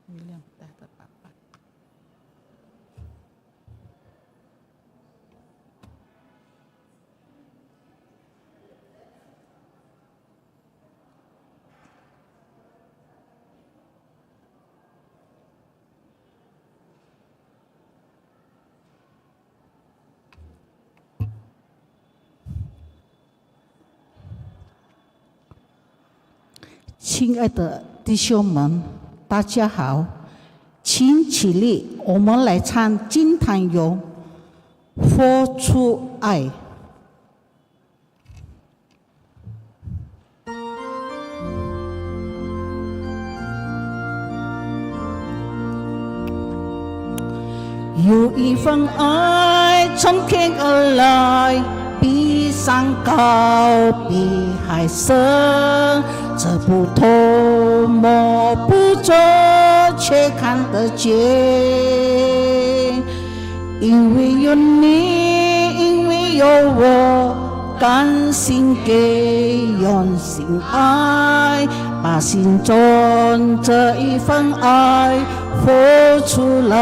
力量大的爸爸。亲爱的弟兄们，大家好，请起立，我们来唱金坛咏《活出爱》。有一份爱从天而来，比山高，比海深，这不透摸不着，却看得见。因为有你，因为有我，甘心给用心爱，把心中这一份爱活出来。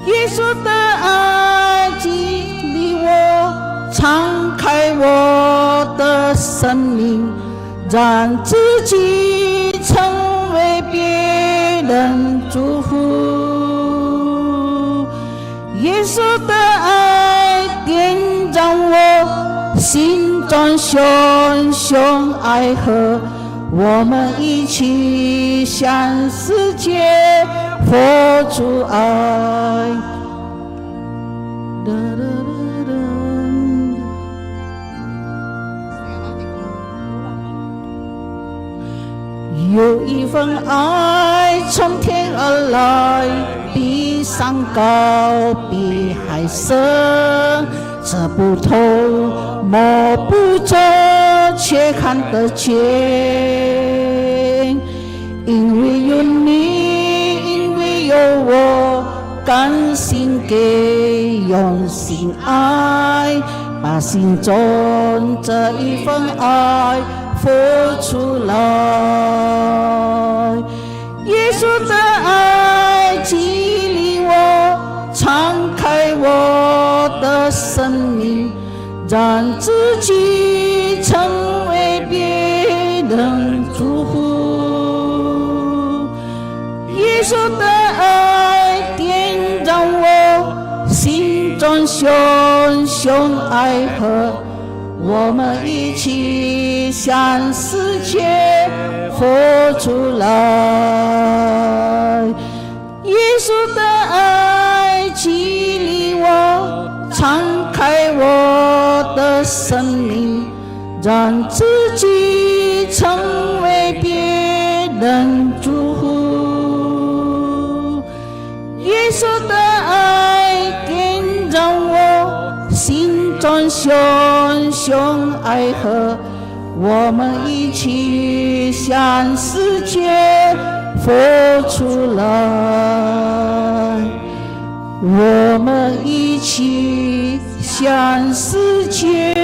耶稣的爱激励我，敞开我的生命，让自己成为别人祝福。耶稣的爱点燃我心中熊熊爱河，我们一起向世界活出爱。有一份爱从天而来，比山高，比海深，这不透摸不着，却看得见。因为有你，因为有我，甘心给用心爱，把心中这一份爱活出来。耶稣的爱激励我，敞开我的生命，让自己成为别人祝福。耶稣的爱点燃我心中熊熊爱河，我们一起向世界活出来。耶稣的爱激励我，敞开我的生命，让自己成为别人祝福。耶稣的爱点燃我心中熊熊爱河，我们一起向世界活出来。我们一起向世界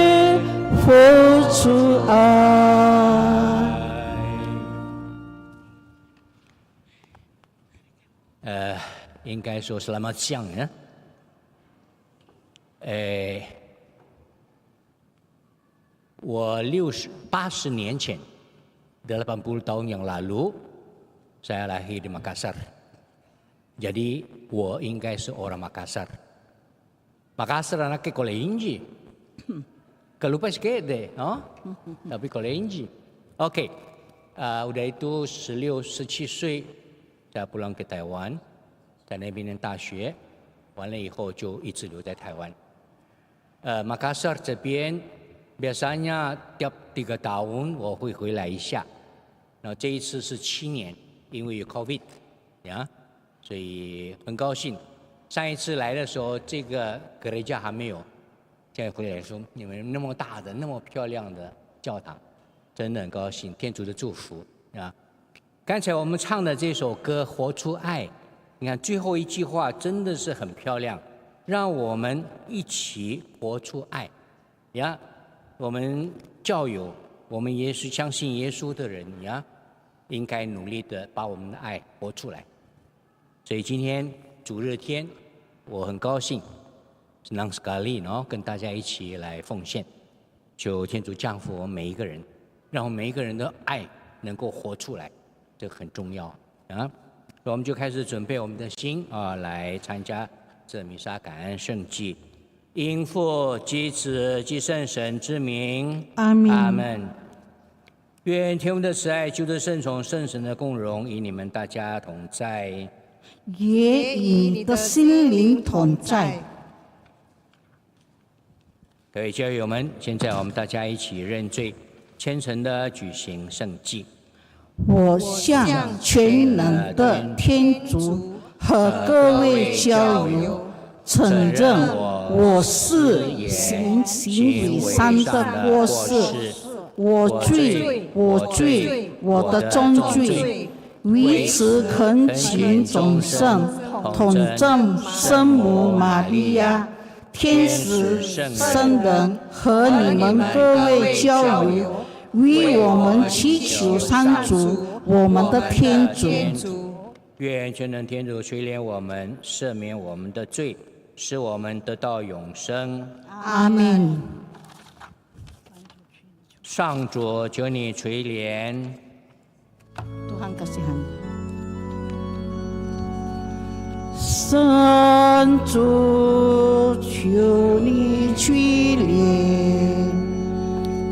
活出爱。应该说是那么像呢。我80年前 80 tahun yang lalu saya lahir di Makassar. Jadi 我应该是 orang Makassar. Makassar anaknya Kolenji. Kelupa sikit deh, no? Tapi Kolenji. Oke, udah itu 16、17岁 saya pulang ke Taiwan， 在那边念大学，完了以后就一直留在台湾。Makassar 这边 biasanya tiap 3 tahun 我会回来一下，然后这一次是7年，因为有 COVID 呀，所以很高兴。上一次来的时候，这个gereja还没有，现在回来说你们那么大的、那么漂亮的教堂，真的很高兴，天主的祝福啊！刚才我们唱的这首歌《活出爱》，你看最后一句话真的是很漂亮，让我们一起活出爱呀！我们教友，我们相信耶稣的人呀，应该努力的把我们的爱活出来。所以今天主日天，我很高兴senang sekali跟大家一起来奉献，求天主降福我们每一个人，让我们每一个人的爱能够活出来，这个很重要啊。我们就开始准备我们的心来参加这弥撒感恩圣祭。因父及子及圣神之名，阿们。阿们。愿天父的慈爱、救的圣宠、圣神的共荣与你们大家同在，也与你的心灵同在。各位教友们，现在我们大家一起认罪，虔诚地举行圣祭。我向全能的天主和各位教友承认我是行为上的过失，我罪，我的重罪。为此恳请众圣统正圣母玛利亚、天使、圣人和你们各位教友，为我们祈求上主，我们的天主。愿全能天主垂怜我们，赦免我们的罪，使我们得到永生。阿们。上主，求你垂怜。Tuhan kasihan。圣主，求你垂怜。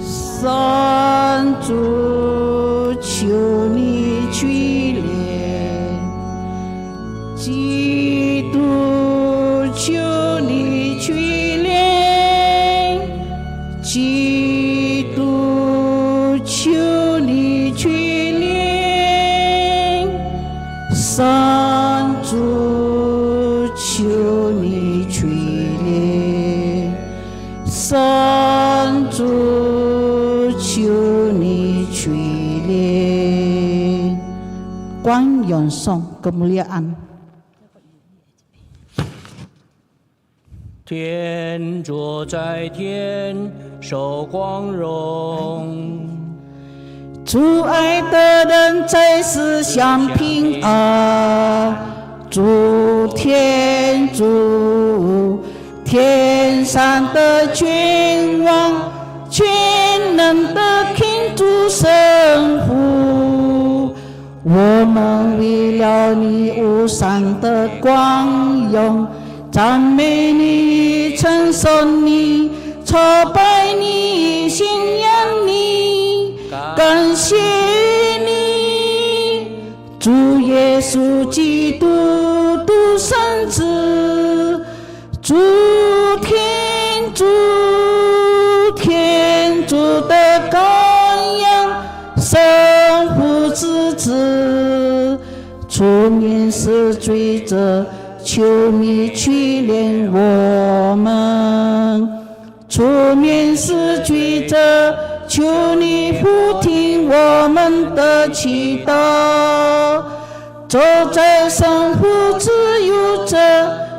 圣主，求你垂怜。基督，求你垂怜。基督，求你垂怜。圣主，求你垂怜。圣主，求你垂怜。光永颂 kemuliaan。天主在天，受光荣。主爱的人在世享平安。主天主，天上的君王，全能的天主圣父，我们为了你无上的光荣，赞美你，称颂你，崇拜你，信仰你，感谢你。主耶稣基督，独生子，主天主，天主的羔羊，圣父之子，出免死罪者，求你垂怜我们。出免死罪者，求你俯听我们的祈祷。走在圣父之右者，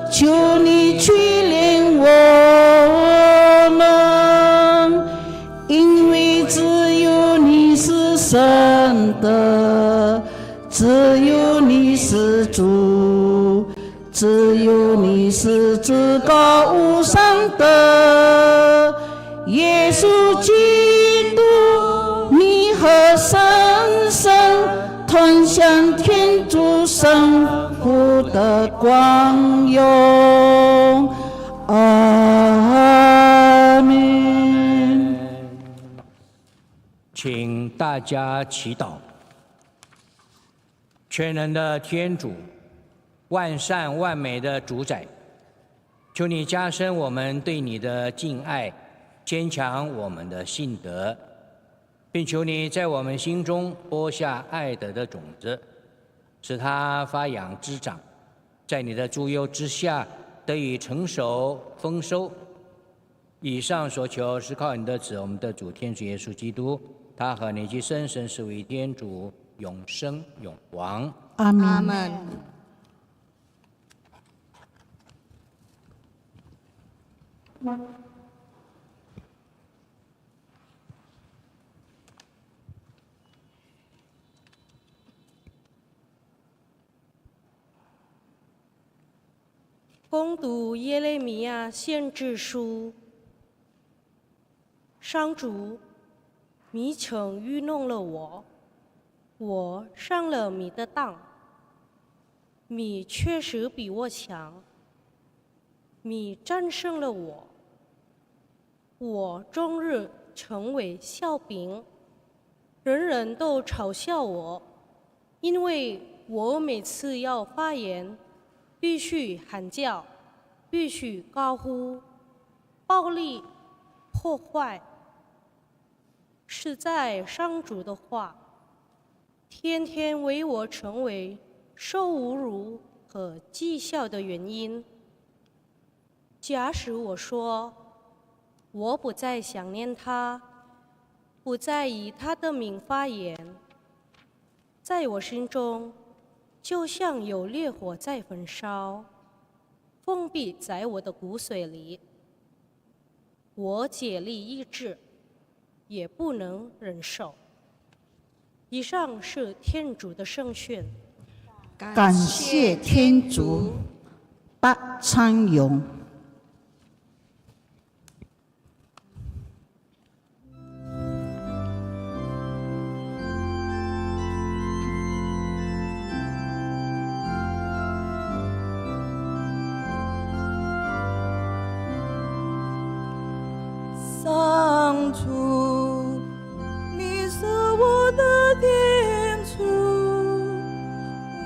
求你垂怜我们。因为只有你是神的，只有你是主，只有你是至高无上的耶稣基督，你和圣神同享天主圣父的光荣。阿们。请大家祈祷。全能的天主，万善万美的主宰，求你加深我们对你的敬爱，坚强我们的信德，并求你在我们心中播下爱德的种子，使它发扬滋长，在你的助佑之下得以成熟丰收。以上所求是靠你的子，我们的主天主耶稣基督，他和你及圣神是为天主，永生永王。阿们。阿们。攻读耶利米亚先知书。上主，你曾愚弄了我，我上了你的当。你确实比我强，你战胜了我，我终日成为笑柄，人人都嘲笑我，因为我每次要发言，必须喊叫，必须高呼，暴力破坏。是在上主的话，天天为我成为受侮辱和讥笑的原因。假使我说我不再想念他，不再以他的名发言，在我心中就像有烈火在焚烧，封闭在我的骨髓里。我竭力抑制，也不能忍受。以上是天主的圣训。感谢天主。八昌咏。上主，你是我的天主，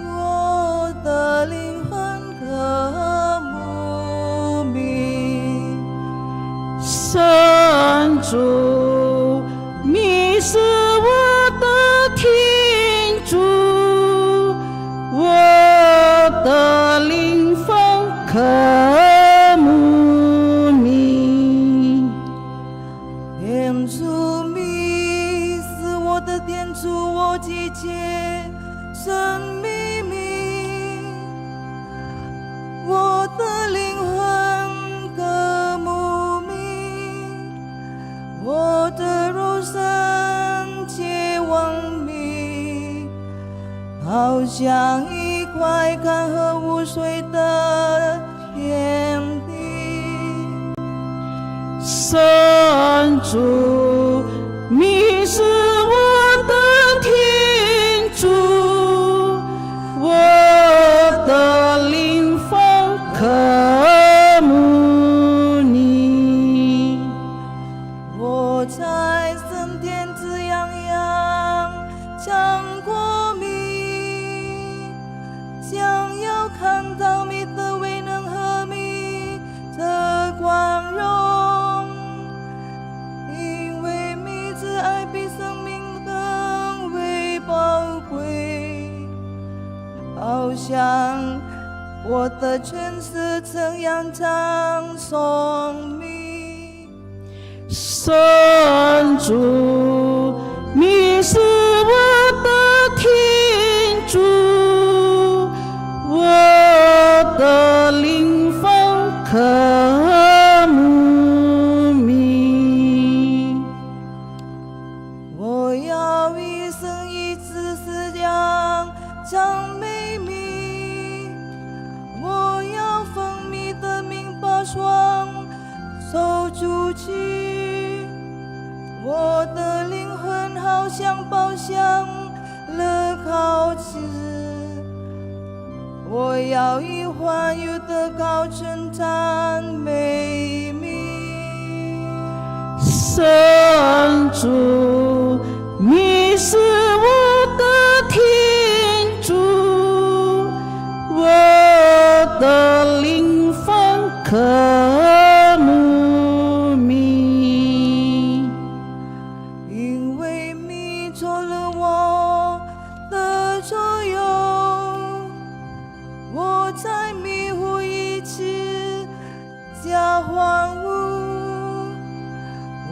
我的灵魂渴慕你。上主，你是我的天主，我的灵魂渴慕你。天主，你是我的天主，我祈切神秘命，我的灵魂渴慕你，我的肉身切望你，好像一块干涸无水的田地。上主，你是我的天主，我的灵魂渴慕你。我在升天之洋洋将过你，想要看到你的威能和你的光荣，因为你之爱比生命更为宝贵，好像我的全是这样唱颂你。上主，你是我的天主，我的灵魂渴慕你。我要一生一世思想赞美你，我要奉你的名把双手举起，我的灵魂好像宝箱乐高子，我要以欢愉的高声赞美你。上主，你是我的天主，我的灵魂渴慕你。因为你做了我的左右，我在迷糊一起加欢呼，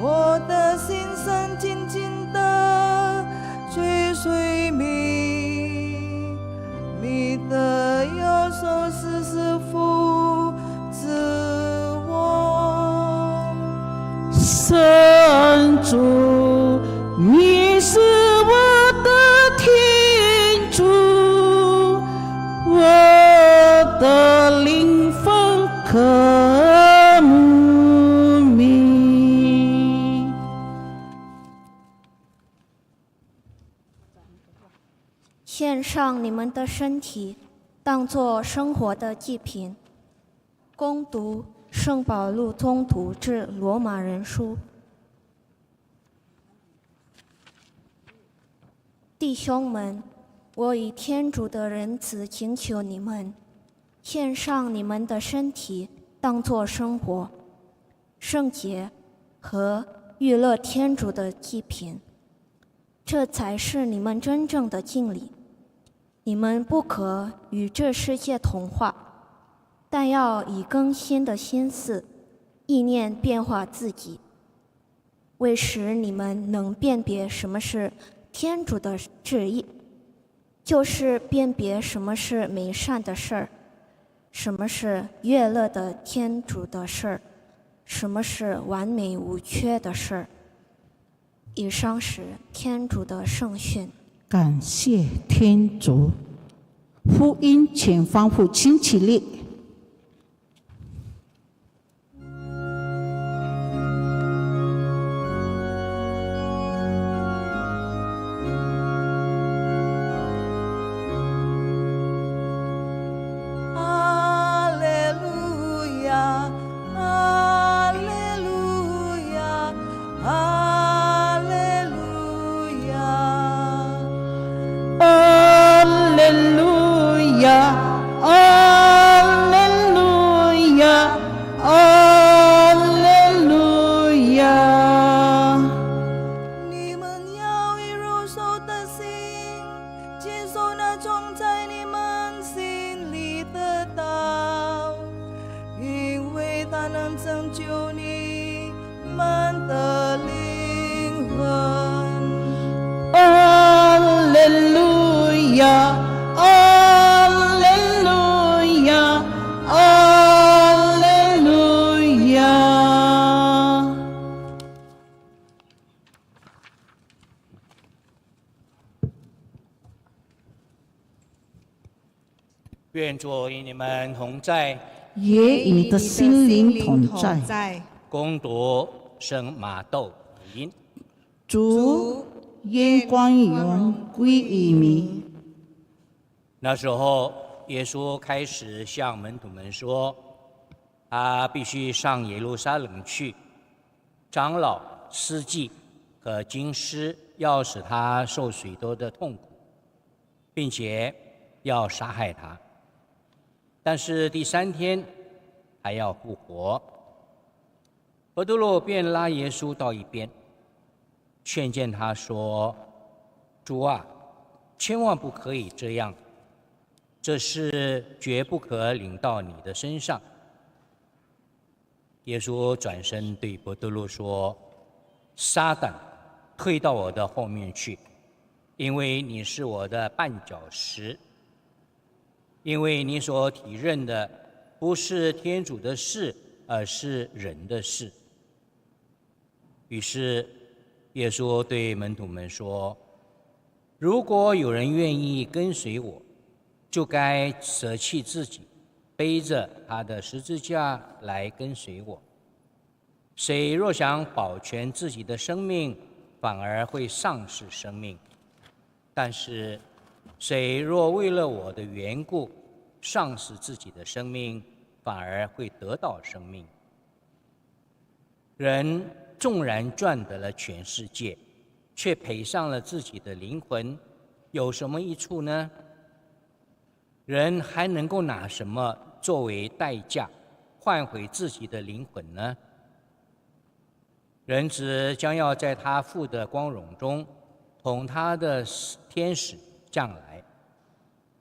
我的心神紧紧地追随你，你的右手时时扶持我。上主，你是我的天主，我的灵魂献上你们的身体，当作生活的祭品。恭读圣保禄宗徒致罗马人书。弟兄们，我以天主的仁慈请求你们，献上你们的身体，当作生活、圣洁和悦乐天主的祭品，这才是你们真正的敬礼。你们不可与这世界同化，但要以更新的心思、意念变化自己，为使你们能辨别什么是天主的旨意，就是辨别什么是美善的事儿，什么是悦乐的天主的事儿，什么是完美无缺的事儿。以上是天主的圣训。感谢天主。福音请方父亲起立。愿主与你们同在，也与你的心灵同在。恭读圣马窦福音。主，愿光荣归于你。那时候，耶稣开始向门徒们说，他必须上耶路撒冷去，长老、司祭和经师要使他受许多的痛苦，并且要杀害他。但是第3天还要复活。伯多禄便拉耶稣到一边，劝谏他说：“主啊，千万不可以这样，这事绝不可临到你的身上。”耶稣转身对伯多禄说：“撒旦，退到我的后面去，因为你是我的绊脚石。因为你所体认的不是天主的事，而是人的事。”于是耶稣对门徒们说：“如果有人愿意跟随我，就该舍弃自己，背着他的十字架来跟随我。谁若想保全自己的生命，反而会丧失生命；但是谁若为了我的缘故丧失自己的生命，反而会得到生命。人纵然赚得了全世界，却赔上了自己的灵魂，有什么益处呢？人还能够拿什么作为代价换回自己的灵魂呢？人子将要在他父的光荣中同他的天使降来，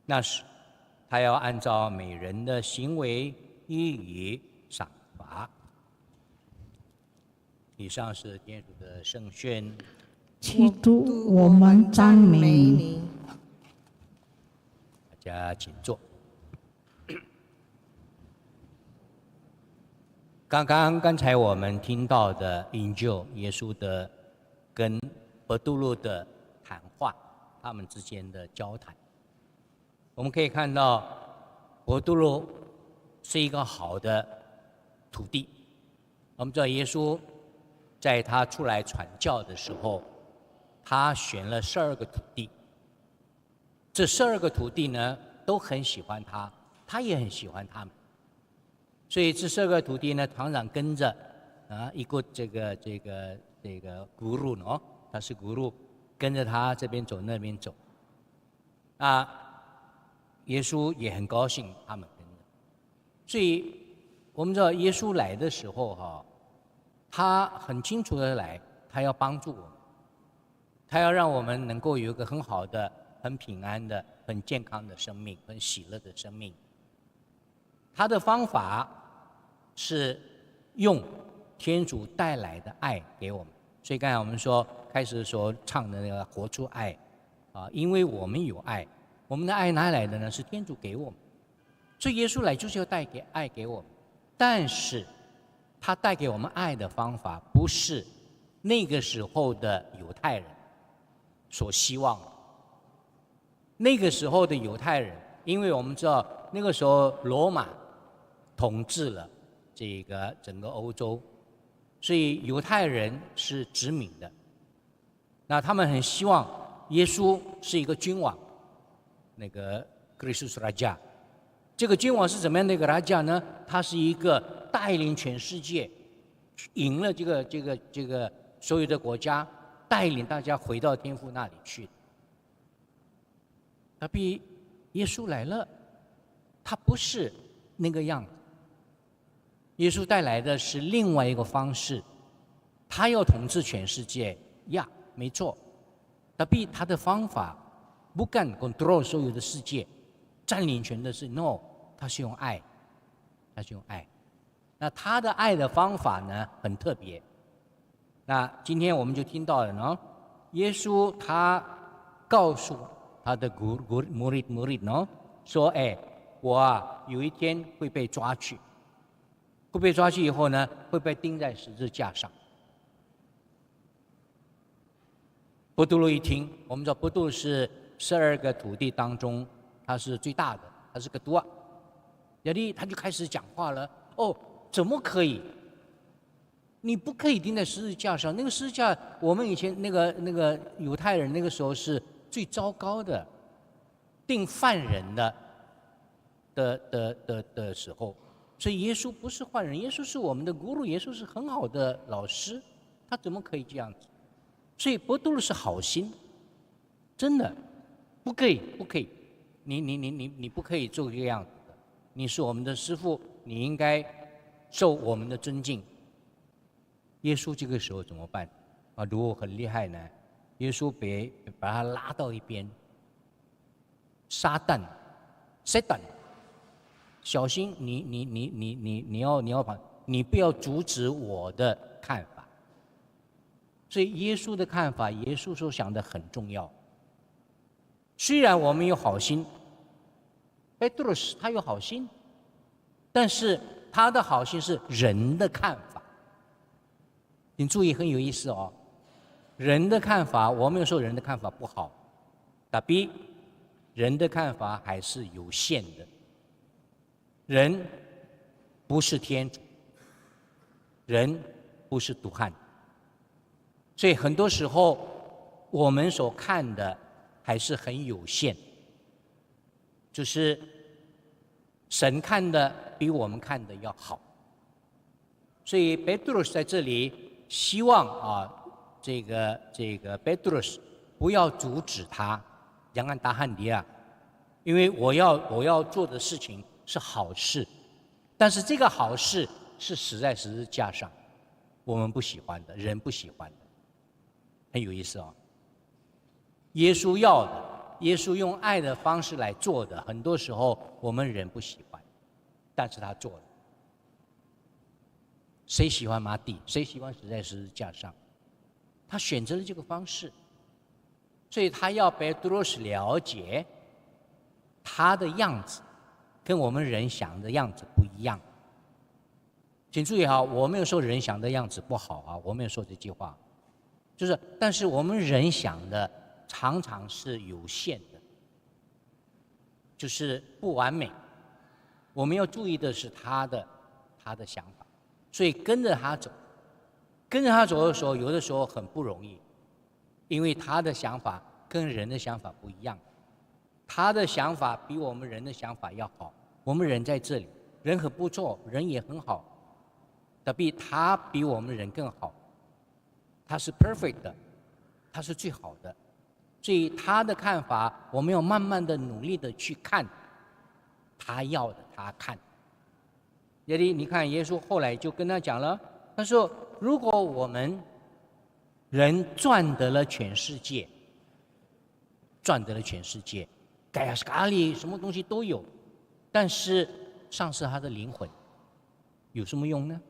那时他要按照每人的行为予以赏罚。以上是天主的圣训。基督，我们赞美你。大家请坐。刚才我们听到的引救耶稣的跟伯多禄的谈话，他们之间的交谈，我们可以看到伯多禄是一个好的徒弟。我们知道耶稣在他出来传教的时候，他选了12个徒弟，这12个徒弟呢都很喜欢他，他也很喜欢他们。所以这12个徒弟呢，常常跟着一个这个 guru 呢，他是 guru， 跟着他这边走那边走。耶稣也很高兴他们跟着。所以我们知道耶稣来的时候他很清楚的来，他要帮助我们，他要让我们能够有一个很好的、很平安的、很健康的生命，很喜乐的生命。他的方法是用天主带来的爱给我们。所以刚才我们说开始所唱的那个活出爱因为我们有爱，我们的爱哪来的呢？是天主给我们。所以耶稣来就是要带给爱给我们，但是他带给我们爱的方法不是那个时候的犹太人所希望的。那个时候的犹太人，因为我们知道那个时候罗马统治了这个整个欧洲，所以犹太人是殖民的。那他们很希望耶稣是一个君王，那个 Kristus Raja。这个君王是怎么样的一个 Raja 呢？他是一个带领全世界，赢了这个所有的国家，带领大家回到天父那里去。但比耶稣来了，他不是那个样子。耶稣带来的是另外一个方式，他要统治全世界呀，没错。但他的方法不敢 control 所有的世界，占领权的是 no， 他是用爱，他是用爱。那他的爱的方法呢，很特别。那今天我们就听到了呢，耶稣他告诉他的murid呢，说我有一天会被抓去，会被抓去以后呢，会被钉在十字架上。伯多禄一听，我们知道伯多禄是12个徒弟当中他是最大的，他是个多，他就开始讲话了。怎么可以？你不可以钉在十字架上。那个十字架，我们以前那个犹太人那个时候是最糟糕的，定犯人的时候。所以耶稣不是坏人，耶稣是我们的guru，耶稣是很好的老师，他怎么可以这样子？所以伯多禄是好心，真的不可以，你不可以做这个样子的。你是我们的师父，你应该受我们的尊敬。耶稣这个时候怎么办？如果很厉害呢？耶稣把他拉到一边，撒旦，小心你要把，你不要阻止我的看法。所以耶稣的看法，耶稣所想的很重要。虽然我们有好心，Petrus 他有好心，但是他的好心是人的看法。请注意，很有意思哦。人的看法，我没有说人的看法不好，但人的看法还是有限的。人不是天主，人不是督汉，所以很多时候我们所看的还是很有限，就是神看的比我们看的要好。所以贝多禄在这里希望这个贝多禄不要阻止他扬安达汉迪啊，因为我要做的事情是好事，但是这个好事是死在十字架上，我们不喜欢的，人不喜欢的，很有意思哦。耶稣要的，耶稣用爱的方式来做的，很多时候我们人不喜欢，但是他做了。谁喜欢麻地？谁喜欢死在十字架上？他选择了这个方式，所以他要贝多禄了解他的样子跟我们人想的样子不一样。请注意我没有说人想的样子不好我没有说这句话，就是但是我们人想的常常是有限的，就是不完美。我们要注意的是他的想法，所以跟着他走的时候，有的时候很不容易，因为他的想法跟人的想法不一样。他的想法比我们人的想法要好。我们人在这里，人很不错，人也很好，他比我们人更好，他是 perfect 的，他是最好的。所以他的看法，我们要慢慢的努力的去看他要的，他看。你看耶稣后来就跟他讲了，他说如果我们人赚得了全世界，盖亚斯咖喱什么东西都有，但是丧失他的灵魂有什么用呢？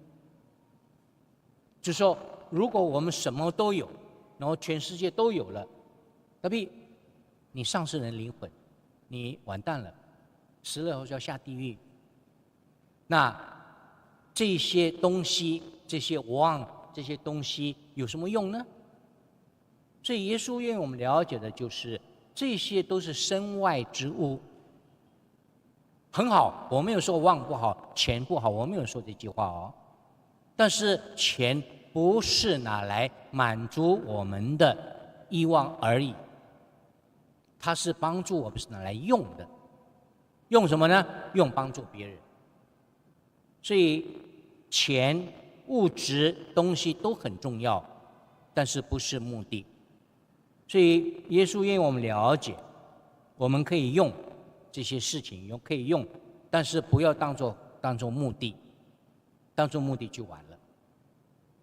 就是说如果我们什么都有，然后全世界都有了，你丧失人灵魂，你完蛋了，死了后就要下地狱。那这些东西，这些王，这些东西有什么用呢？所以耶稣愿我们了解的就是，这些都是身外之物，很好，我没有说王不好，钱不好，我没有说这句话哦。但是钱不是拿来满足我们的欲望而已，它是帮助我们，是拿来用的。用什么呢？用帮助别人。所以钱、物质东西都很重要，但是不是目的。所以耶稣愿我们了解，我们可以用这些事情，可以用，但是不要当作目的，当作目的就完了。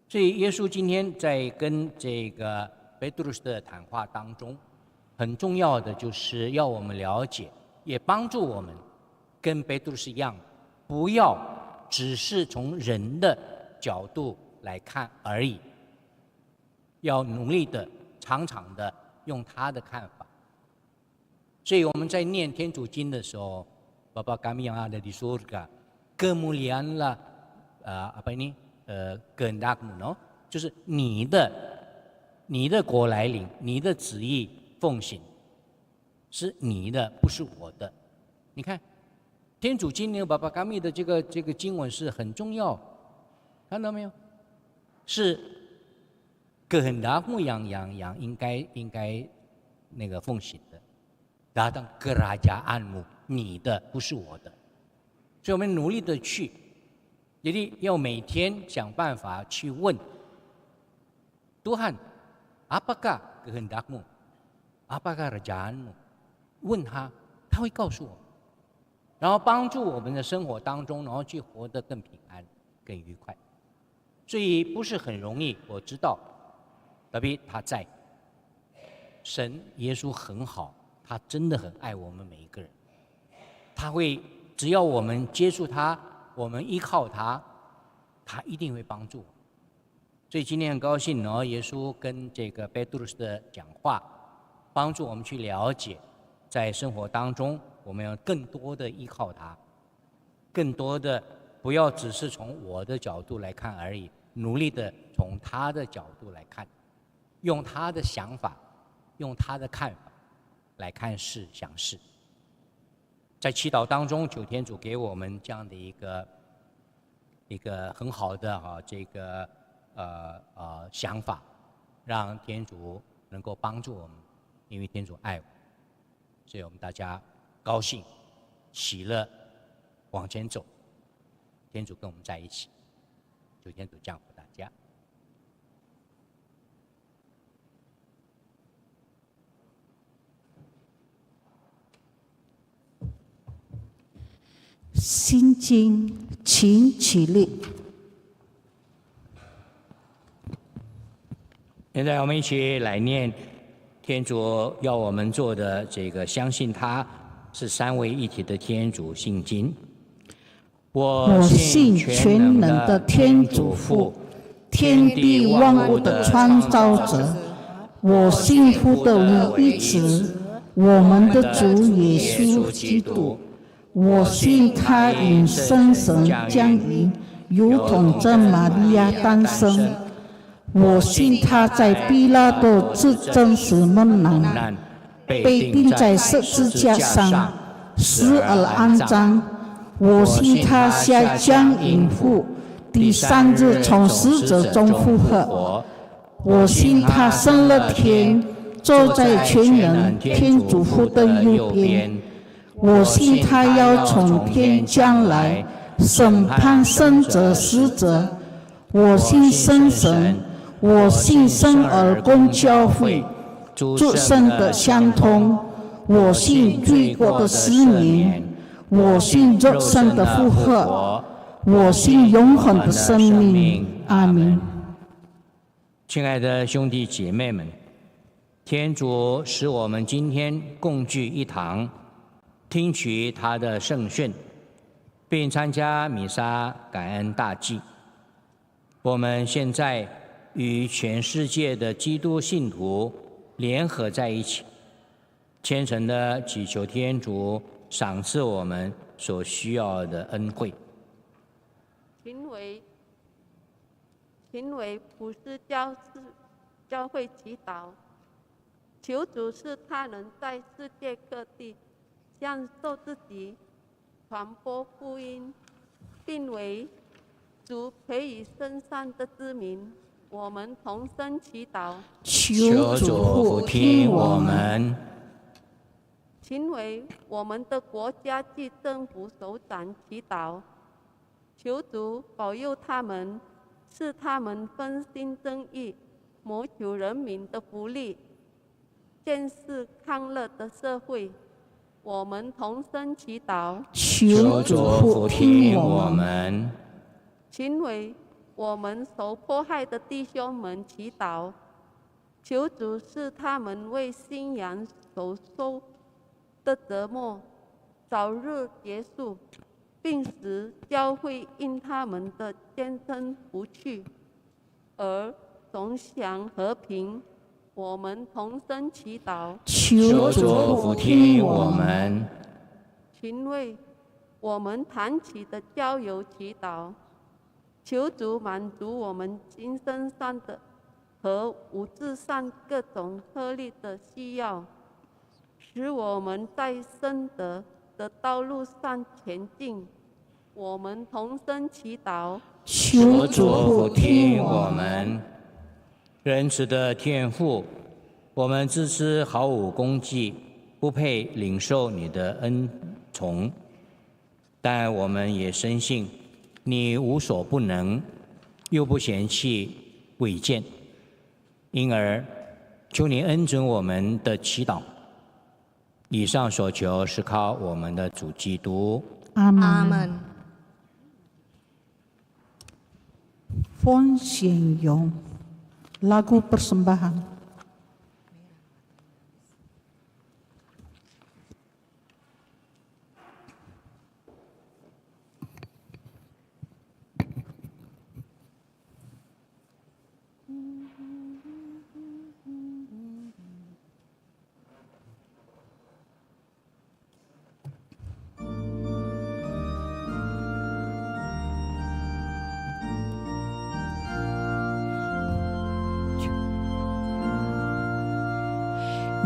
所以耶稣今天在跟这个贝多鲁斯的谈话当中，很重要的就是要我们了解，也帮助我们跟贝多鲁斯一样，不要只是从人的角度来看而已，要努力的、常常的用他的看法。所以我们在念天主经的时候 ，Bapa kami yang ada di surga, kemuliaanlah kehendak-Mu， no， 就是你的国来临，你的旨意奉行，是你的，不是我的。你看。天主经呢，Bapa kami的这个经文是很重要，看到没有？是kehendak-Mu yang应该那个奉行的。datang kerajaan-Mu， 你的不是我的，所以我们努力的去，jadi要每天想办法去问 Tuhan， apakah kehendak-Mu， apakah kerajaan-Mu， 问他，他会告诉我。然后帮助我们的生活当中，然后去活得更平安、更愉快。所以不是很容易，我知道。特别他在，神耶稣很好，他真的很爱我们每一个人。他会只要我们接触他，我们依靠他，他一定会帮助我。所以今天很高兴呢，耶稣跟这个贝多鲁斯的讲话，帮助我们去了解，在生活当中。我们要更多的依靠他，更多的不要只是从我的角度来看而已，努力的从他的角度来看，用他的想法，用他的看法来看事想事。在祈祷当中，求天主给我们这样的一个很好的这个想法，让天主能够帮助我们，因为天主爱我，所以我们大家。高兴、喜乐，往前走。天主跟我们在一起，求天主降福大家。心经，请起立。现在我们一起来念天主要我们做的这个，相信他是三位一体的天主信经。我信全能的天主父，天地万物的创造者。我信父的无一子，我们的主耶稣基督。我信他与圣神降临，如同这玛利亚诞生。我信他在毕拉多至真实困难，被钉在十字架上，死而安葬。我信他下降隐复，第三日从死者中复活。我信他升了天，坐在全能天主父的右边。我信他要从天降来，审判生者死者。我信圣神，我信圣而公教会，诸圣的相通。我信罪过的施免，我信肉身的复活，我信永恒的生命。阿们。亲爱的兄弟姐妹们，天主使我们今天共聚一堂，听取他的圣训，并参加弥撒感恩大祭。我们现在与全世界的基督信徒联合在一起，虔诚地祈求天主赏赐我们所需要的恩惠。请为普世教会祈祷，求主使他能在世界各地享受自己传播福音，并为主培以圣善的子民。我们同声祈祷，求主俯听我们。请为我们的国家及政府首长祈祷，求主保佑他们，使他们分心正义，谋求人民的福利，建设康乐的社会。我们同声祈祷，求主俯听我们。请为我们受迫害的弟兄们祈祷，求主使他们为信仰所受的折磨早日结束，并使教会因他们的坚贞不屈而总享和平。我们同声祈祷，求主俯听我们。请为我们谈起的交友祈祷，求主满足我们精神上的和物质上各种合理的需要，使我们在圣德的道路上前进。我们同声祈祷，求主俯听我们。仁慈的天父，我们自知毫无功绩，不配领受你的恩宠，但我们也深信你无所不能，又不嫌弃贵贱，因而求你恩准我们的祈祷。以上所求是靠我们的主基督。阿们。阿门。奉献咏 lagu persembahan.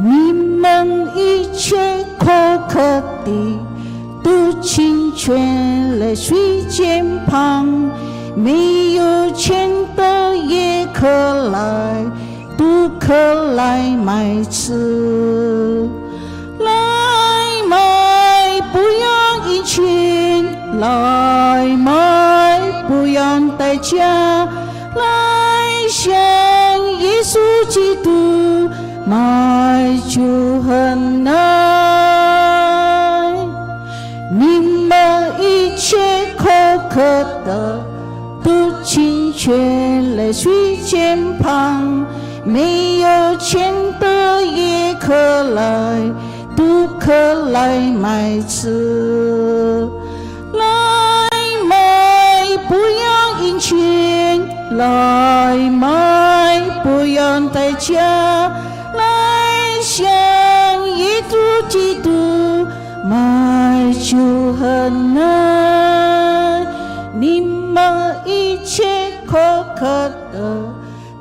你们一切口渴的，都请全来水间旁，没有钱的也可来，都可来买吃。来买不要一钱，来买不要代价，来向耶稣基督买就很难。你们一切口渴的，都请全来水间旁，没有钱的也可来，都可来买吃。来买不要银钱，来买不要代价，来向耶稣基督买就很难。你们一切口渴的，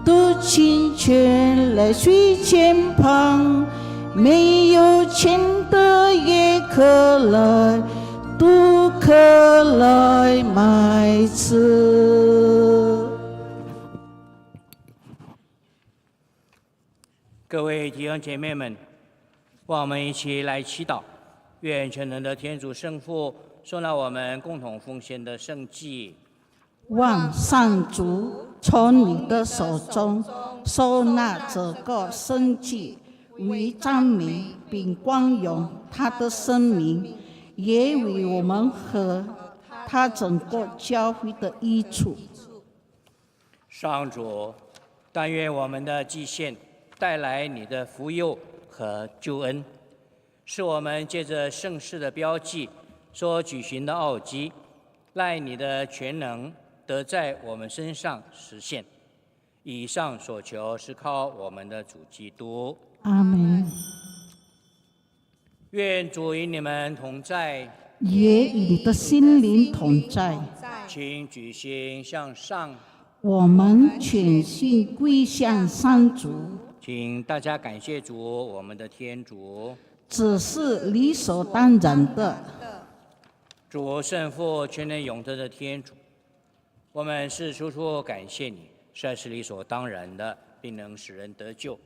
都请全来水间旁，没有钱的也可来，都可来买吃。各位弟兄姐妹们，让我们一起来祈祷，愿全能的天主圣父收纳我们共同奉献的圣祭，望上主从你的手中收纳这个圣祭，为赞美并光荣他的生命，也为我们和他整个教会的益处。上主，但愿我们的祭献带来你的福佑和救恩，使我们借着圣事的标记所举行的奥祭，赖你的全能得在我们身上实现。以上所求是靠我们的主基督。阿门。愿主与你们同在，也与你的心灵同在。请举心向上，我们全心归向上主，请大家感谢主，我们的天主。只是理所当然的。主圣父全能永德的天主，我们是处处感谢你，这是理所当然的，并能使人得救。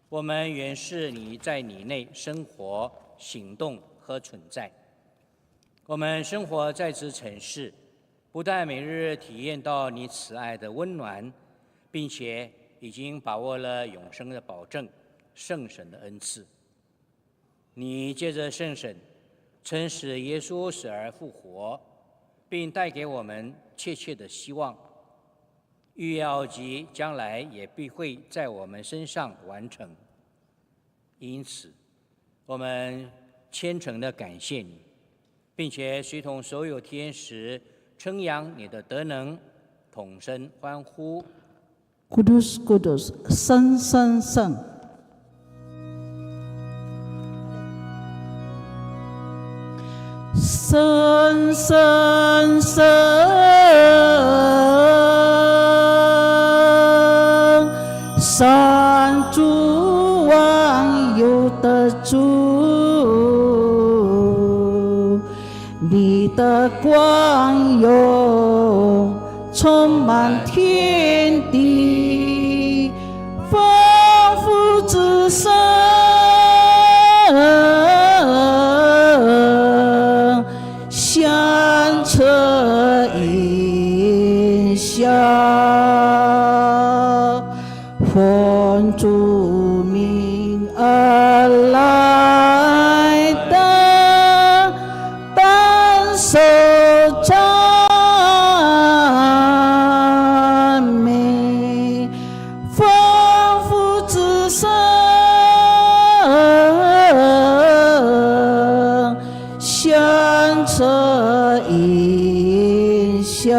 我们原是你在你内生活、行动和存在。我们生活在此城市，不但每日体验到你慈爱的温暖，并且已经把握了永生的保证、圣神的恩赐。你借着圣神，曾使耶稣死而复活，并带给我们切切的希望。预要及将来也必会在我们身上完成。因此，我们虔诚地感谢你，并且随同所有天使称扬你的德能，同声欢呼。Kudus Kudus， 圣圣圣。圣圣圣，上主万有的主，你的光荣充满天地，丰富之声响彻云霄，奉主名而来的当受赞美，丰富之声响彻云霄，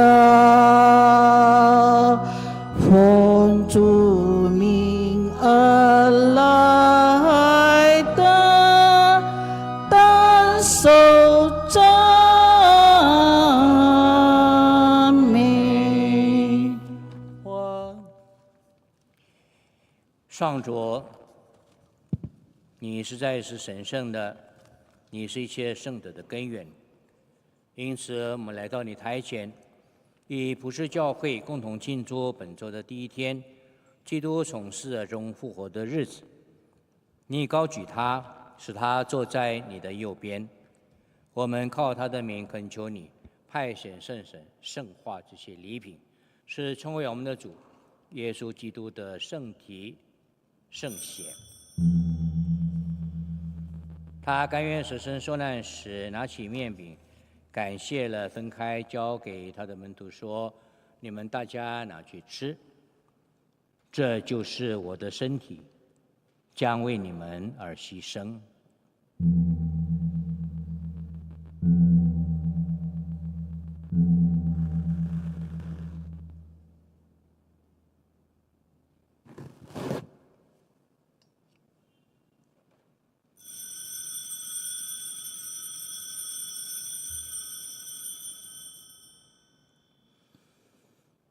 奉主名而来的当受赞美。上主，你实在是神圣的，你是一切圣德的根源。因此，我们来到你台前，以普世教会共同庆祝本周的第一天，基督从死而中复活的日子。你高举他，使他坐在你的右边。我们靠他的名恳求你，派遣圣神圣化这些礼品，使成为我们的主耶稣基督的圣体、圣血。他甘愿舍身受难时，拿起面饼，感谢了，分开交给他的门徒说：“你们大家拿去吃，这就是我的身体，将为你们而牺牲。”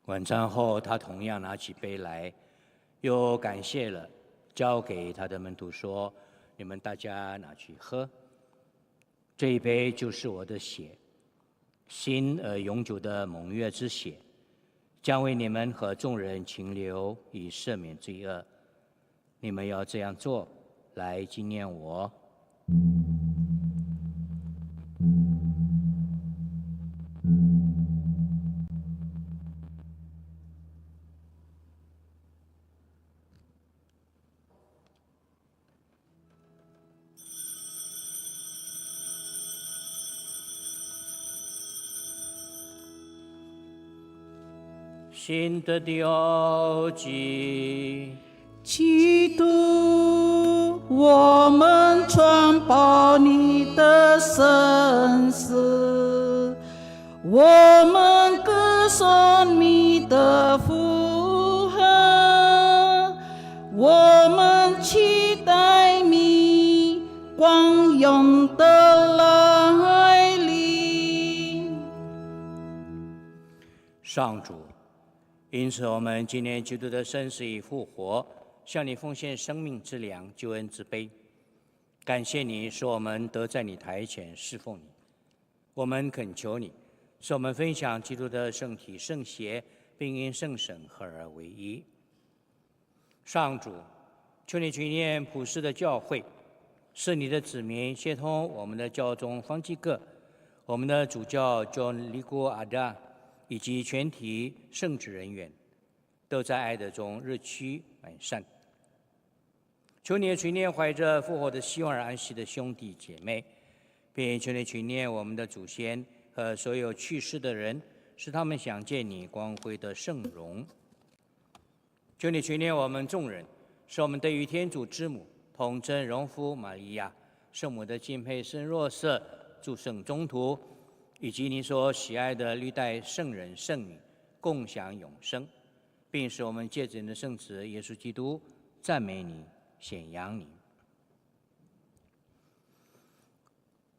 晚餐后，他同样拿起杯来，又感谢了，交给他的门徒说：“你们大家拿去喝，这一杯就是我的血，新而永久的盟约之血，将为你们和众人情流，以赦免罪恶。你们要这样做，来纪念我。新的标记，基督，我们传播你的圣事，我们歌颂你的福和，我们期待你光荣的来临。上主，因此我们纪念基督的生死与复活，向你奉献生命之粮、救恩之杯。感谢你，使我们得在你台前侍奉你。我们恳求你，使我们分享基督的圣体圣血，并因圣神合而为一。上主，求你纪念普世的教会，使你的子民协同我们的教宗方济各、我们的主教 John Ligo Ada 以及全体圣职人员，都在爱德中日趋完善。求你垂念怀着复活的希望而安息的兄弟姐妹，并求你垂念我们的祖先和所有去世的人，使他们想见你光辉的圣容。求你垂念我们众人，使我们得与天主之母、童真荣夫玛利亚、圣母的敬佩圣若瑟、诸圣宗徒，以及你所喜爱的历代圣人圣女，共享永生，并使我们借着你的圣子耶稣基督赞美你、显扬你。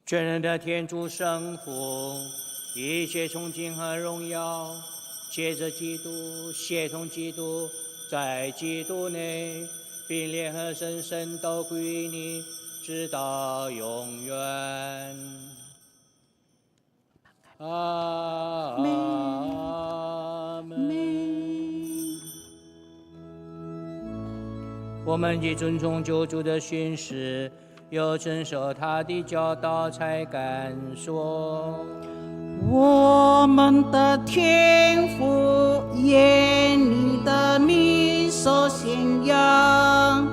全能的天主圣父，一切崇敬和荣耀，借着基督，协同基督，在基督内，并联合神圣都归于你，直到永远。阿门。我们既尊重救主的训示，又遵守他的教导，才敢说：我们的天父，愿你的名受宣扬，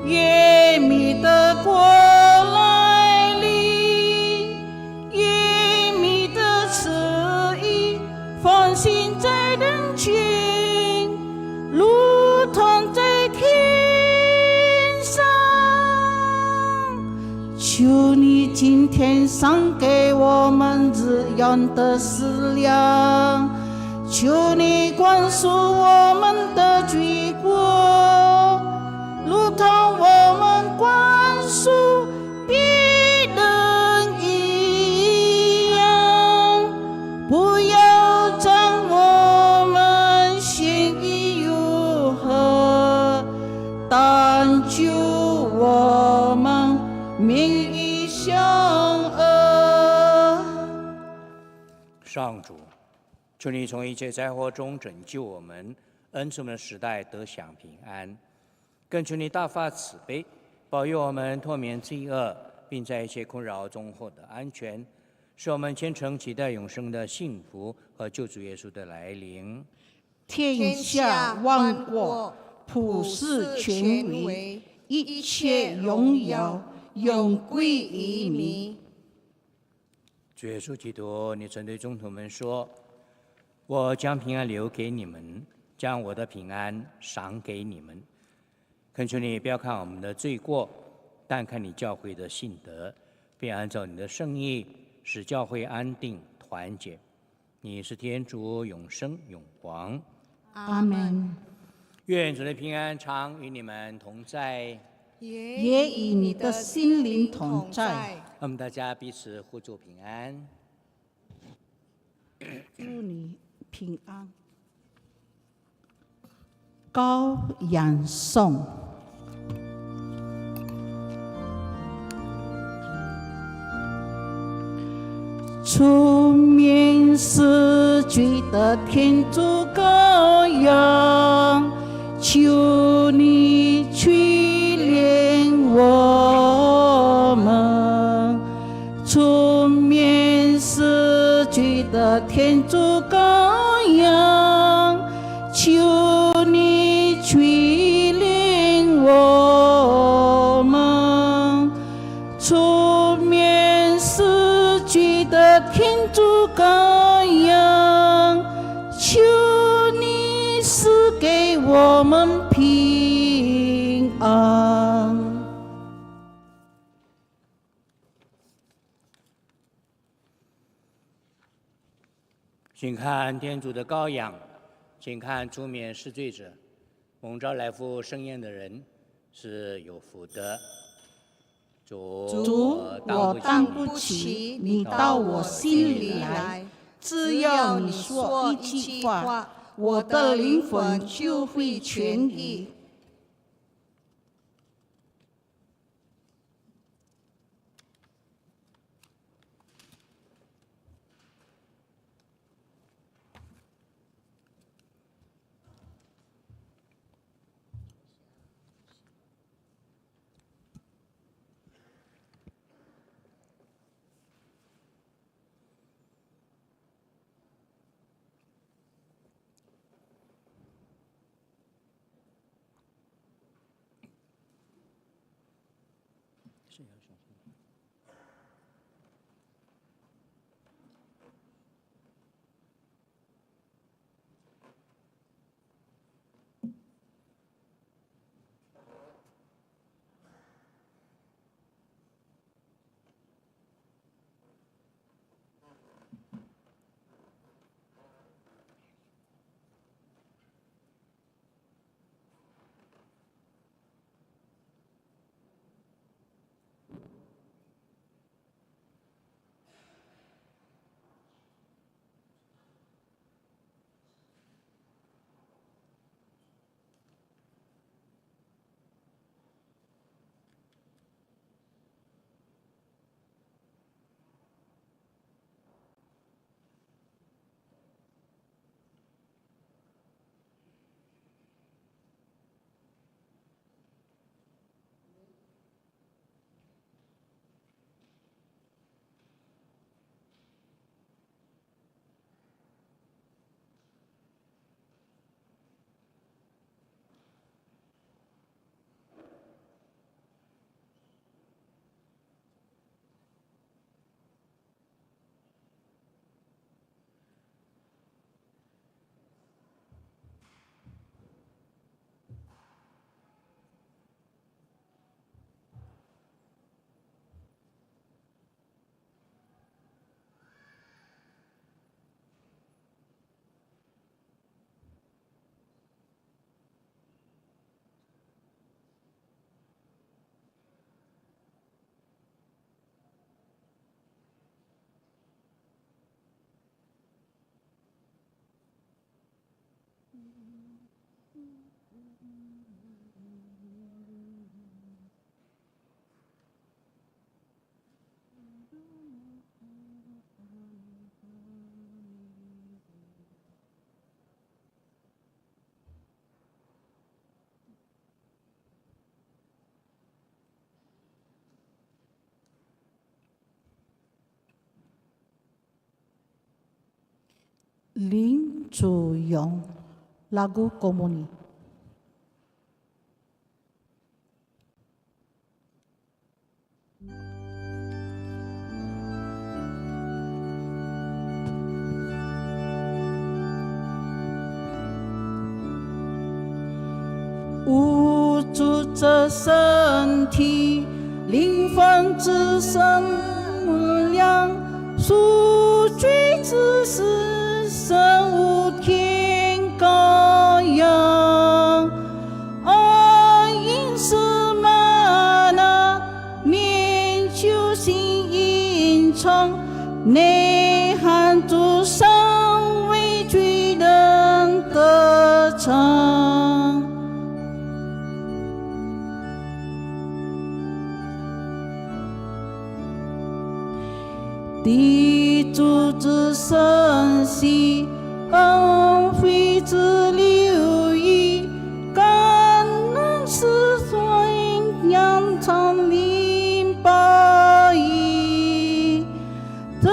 愿你的国来临，愿你的旨意奉行在人间，如同在天上。求你今天赏给我们日用的食粮，求你宽恕我们的罪过，如同我们宽恕别人一样，不要将我们陷于诱惑，但救我们免于凶恶。上主，求你从一切灾祸中拯救我们，恩赐我们的时代得享平安。更求你大发慈悲，保佑我们脱免罪恶，并在一切困扰中获得安全，使我们虔诚期待永生的幸福和救主耶稣的来临。天下万国，普世权威，一切荣耀永归于你。主耶稣基督，你曾对宗徒们说：我将平安留给你们，将我的平安赏给你们。恳求你不要看我们的罪过，但看你教会的信德，并按照你的圣意，使教会安定团结。你是天主，永生永王。阿门。愿主的平安常与你们同在，也与你的心灵同在。我们大家彼此互助平安。祝你平安。羔羊颂。出面死罪的天主羔羊，求你去天主羔羊，求你垂怜我们，除免死去的天主羔羊，求你赐给我们平安。请看天主的羔羊，请看除免世罪者，蒙召来赴盛宴的人是有福的。主，我当不起你到我心里来，只要你说一句话，我的灵魂就会痊愈。林祖勇 lagu Komuni。无助这身体，灵魂之身量，赎罪之时，生无天羔羊。因是玛纳，免囚心隐藏，内含主上为罪人得偿。地主之身息，恩惠之流溢，感恩是酸扬长林报义，真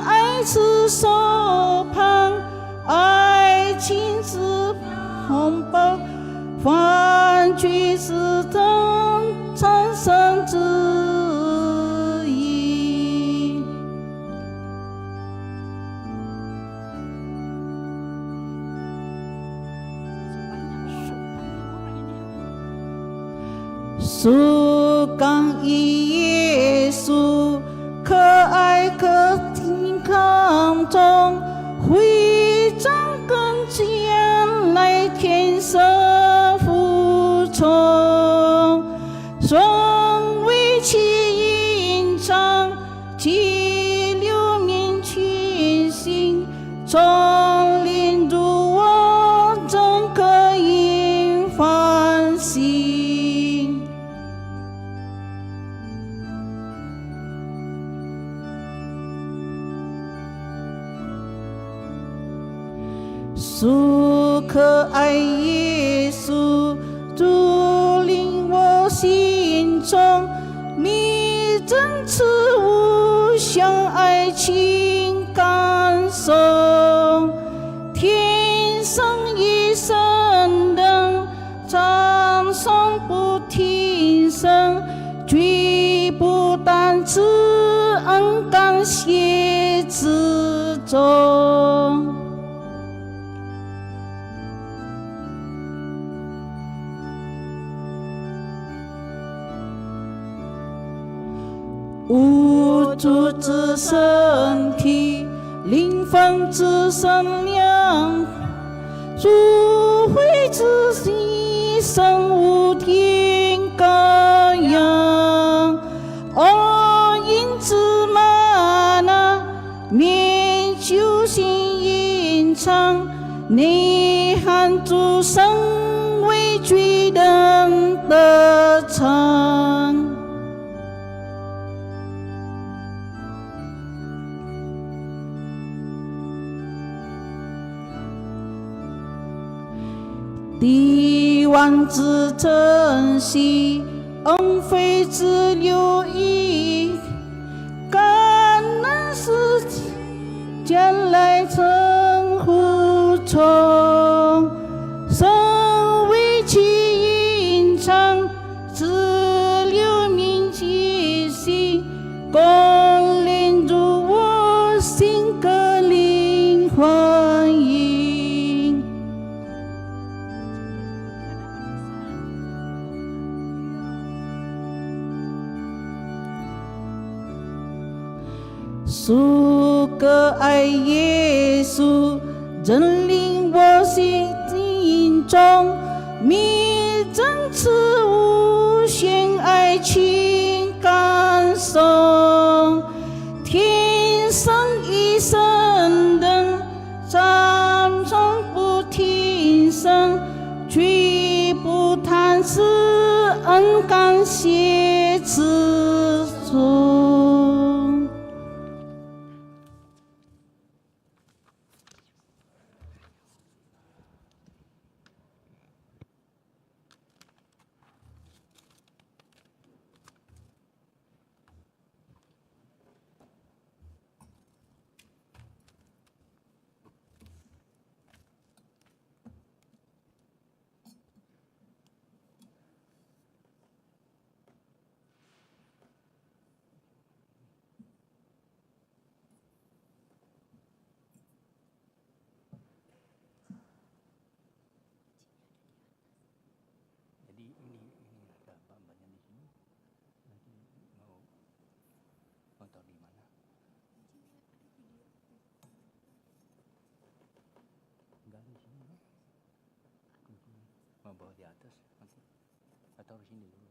爱是手苏刚一耶稣，可爱可挺康中，会长跟将来天生服从，双为其隐藏，其流年群星，从临入我真可以反省。苏可爱耶稣，主领我心中，你真慈无相爱情感受，天生一生灯，唱诵不停声，绝不单知恩感谢之中。无主之身体，灵魂之身量，主慧之心，生无天羔羊。哦，因之玛那，免救心隐藏，内涵主生为罪人的常。帝王之珍惜，恩惠之留意，感恩是将来称呼从，身为其隐藏，只留名其心，共领入我心个灵魂音。苏可爱耶稣，真令我心中，弥真慈无限爱情感受，天生一生灯，唱诵不停声，绝不贪私恩感谢之中。Bawa di atas nanti atau di sini dulu.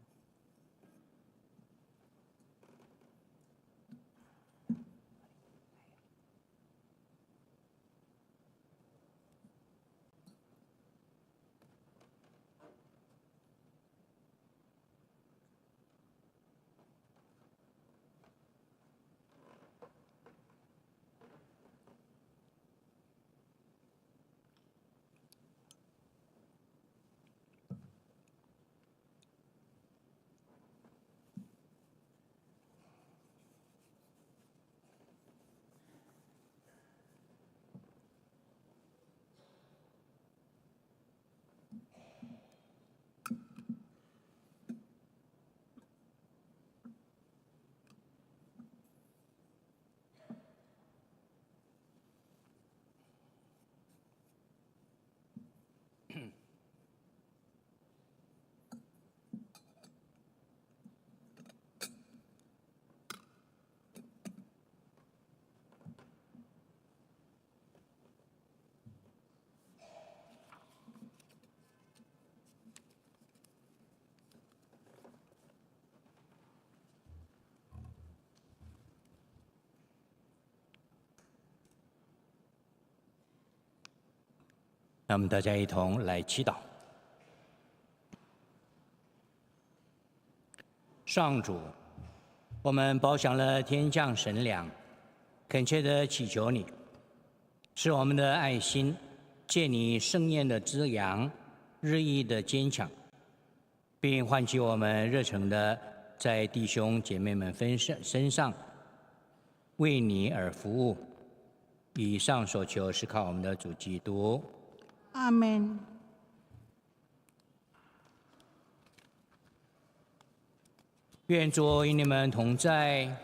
让我们大家一同来祈祷。上主，我们饱享了天降神粮，恳切地祈求你，使我们的爱心借你盛宴的滋养，日益的坚强，并唤起我们热诚的在弟兄姐妹们身上为你而服务。以上所求是靠我们的主基督。阿门。愿主与你们同在，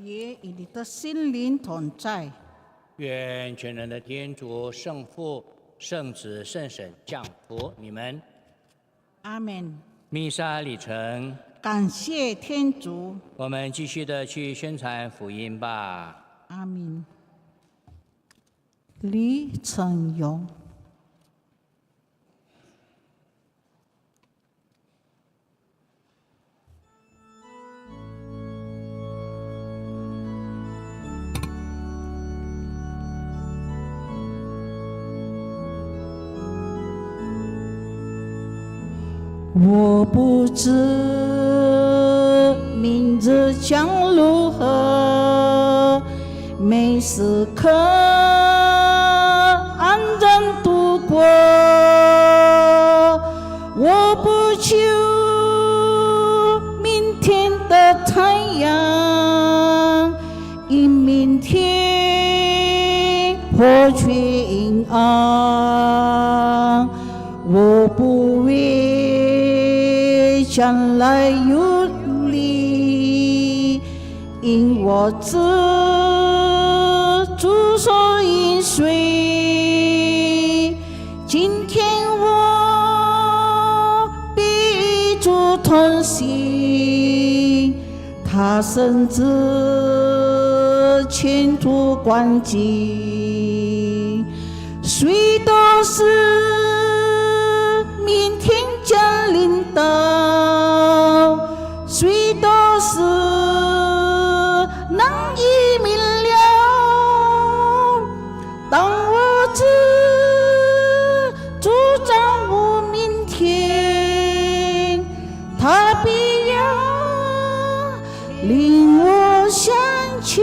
也与你的心灵同在。愿全能的天主、圣父、圣子、圣神降福你们。阿门。弥撒礼成，感谢天主。我们继续的去宣传福音吧。阿门。李成勇。我不知明日将如何，每时刻安然度过。我不求明天的太阳因明天获取阴暗，我不为将来有力，因我知主所应许。今天我必与主同行，他深知前途光景，谁都是明天降临到，谁都是难以明了。当我知主掌握明天，他必要令我想起